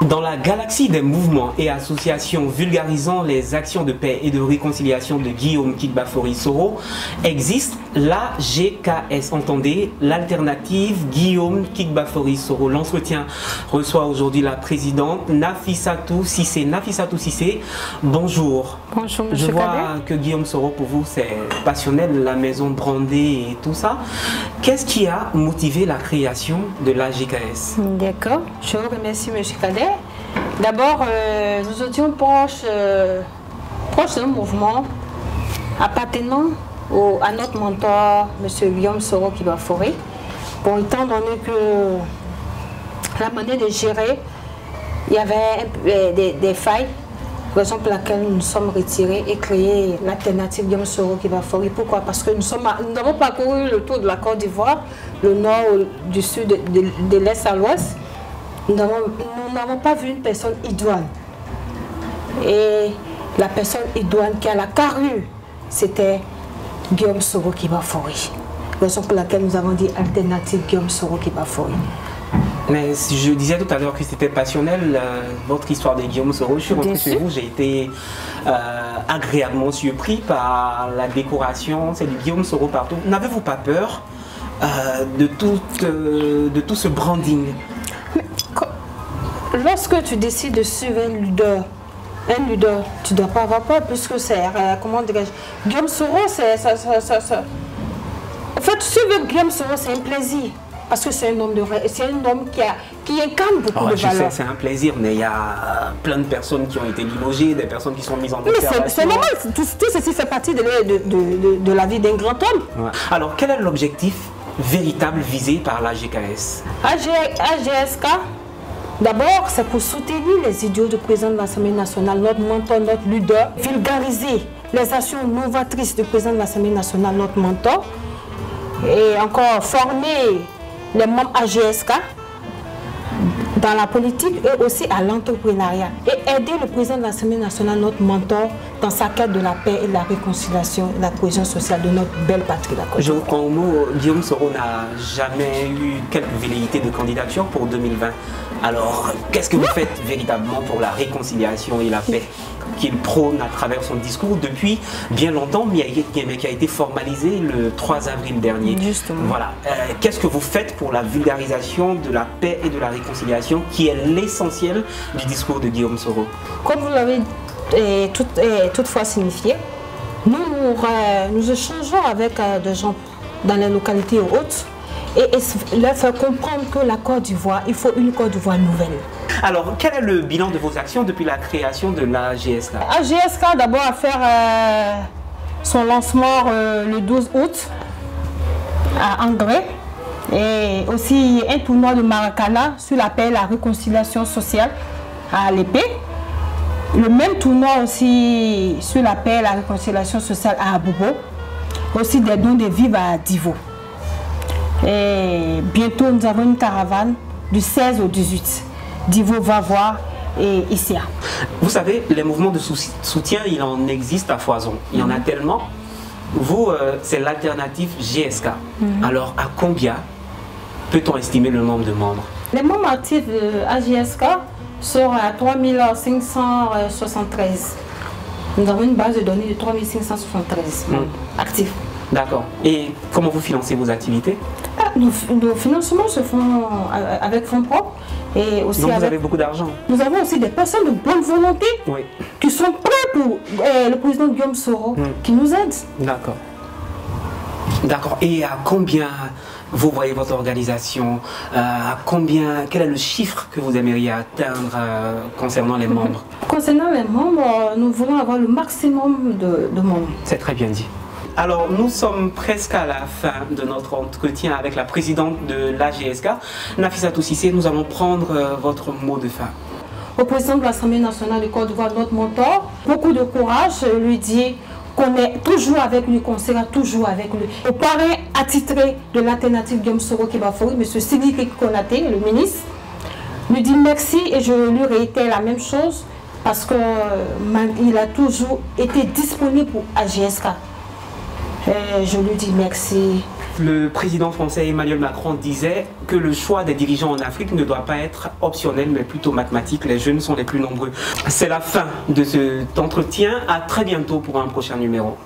Dans la galaxie des mouvements et associations vulgarisant les actions de paix et de réconciliation de Guillaume Kitbafori Soro, existe l'AGKS, entendez, l'alternative Guillaume Kitbafori Soro. L'entretien reçoit aujourd'hui la présidente Nafissatou Cissé. Nafissatou Cissé, bonjour. Bonjour, monsieur Je vois Cadet. que Guillaume Soro, pour vous, c'est passionnel, la maison brandée et tout ça. Qu'est-ce qui a motivé la création de l'AGKS? D'accord, je vous remercie, monsieur Cadet. D'abord, nous étions proches d'un mouvement appartenant à notre mentor, monsieur Guillaume Soro Kitbafori. Bon, étant donné que la manière de gérer, il y avait des failles, raison pour laquelle nous nous sommes retirés et créé l'alternative Guillaume Soro Kitbafori. Pourquoi? Parce que nous avons parcouru le tour de la Côte d'Ivoire, le nord du sud, de l'est à l'ouest. Nous n'avons pas vu une personne idoine. Et la personne idoine qui a la carrure, c'était Guillaume Soro Kitbafori. Raison pour laquelle nous avons dit alternative Guillaume Soro Kitbafori. Mais je disais tout à l'heure que c'était passionnel, votre histoire de Guillaume Soro. Je suis rentré chez vous, j'ai été agréablement surpris par la décoration, c'est du Guillaume Soro partout. N'avez-vous pas peur de tout ce branding? Lorsque tu décides de suivre un leader, tu ne dois pas avoir peur puisque c'est, comment dirais-je, Guillaume Soro, c'est ça. En fait, suivre Guillaume Soro, c'est un plaisir. Parce que c'est un homme qui incarne beaucoup de valeurs. C'est un plaisir, mais il y a plein de personnes qui ont été limogées, des personnes qui sont mises en observation. Mais c'est normal, tout ceci fait partie de la vie d'un grand homme. Ouais. Alors, quel est l'objectif véritable visé par l'AGKS? AGSK, d'abord, c'est pour soutenir les idéaux du président de l'Assemblée nationale, notre mentor, notre leader, vulgariser les actions novatrices du président de l'Assemblée nationale, notre mentor, et encore former les membres AGSK dans la politique et aussi à l'entrepreneuriat et aider le président de l'Assemblée nationale, notre mentor, dans sa quête de la paix et de la réconciliation et de la cohésion sociale de notre belle patrie. Je reprends au mot, Guillaume Soro n'a jamais eu quelques velléités de candidature pour 2020. Alors, qu'est-ce que vous faites véritablement pour la réconciliation et la paix qu'il prône à travers son discours depuis bien longtemps, mais qui a été formalisé le 3 avril dernier? Justement. Voilà. Qu'est-ce que vous faites pour la vulgarisation de la paix et de la réconciliation, qui est l'essentiel du discours de Guillaume Soro? Comme vous l'avez toutefois signifié, nous échangeons avec des gens dans les localités hautes et leur faire comprendre que la Côte d'Ivoire, il faut une Côte d'Ivoire nouvelle. Alors, quel est le bilan de vos actions depuis la création de l'AGSK? AGSK d'abord a fait son lancement le 12 août à André et aussi un tournoi de Maracana sur la paix et la réconciliation sociale à l'épée. Le même tournoi aussi sur la paix et la réconciliation sociale à Abobo. Aussi des dons de vivres à Divo. Et bientôt nous avons une caravane du 16 au 18. Divo va voir et ICA. Vous savez, les mouvements de soutien, il en existe à foison. Il y en a tellement. Vous, c'est l'alternative GSK. Alors, à combien peut-on estimer le nombre de membres? Les membres actifs de AGSK sont à 3573. Nous avons une base de données de 3573 actifs. D'accord. Et comment vous financez vos activités? Nos financements se font avec fonds propres. Et aussi donc vous avez beaucoup d'argent? Nous avons aussi des personnes de bonne volonté qui sont prêtes pour le président Guillaume Soro qui nous aide. D'accord. D'accord. Et à combien vous voyez votre organisation? Quel est le chiffre que vous aimeriez atteindre concernant les membres? Concernant les membres, nous voulons avoir le maximum de membres. C'est très bien dit. Alors, nous sommes presque à la fin de notre entretien avec la présidente de l'AGSK, Nafissatou Cissé. Nous allons prendre votre mot de fin. Au président de l'Assemblée nationale de Côte d'Ivoire, notre mentor, beaucoup de courage, lui dit qu'on est toujours avec lui, qu'on sera toujours avec lui. Au parrain attitré de l'alternative Guillaume Soro Kitbafori, M. Sidiki Konaté, le ministre, lui dit merci et je lui réitère la même chose parce qu'il a toujours été disponible pour AGSK. Je lui dis merci Le président français Emmanuel Macron disait que le choix des dirigeants en Afrique ne doit pas être optionnel, mais plutôt mathématique. Les jeunes sont les plus nombreux. C'est la fin de cet entretien. À très bientôt pour un prochain numéro.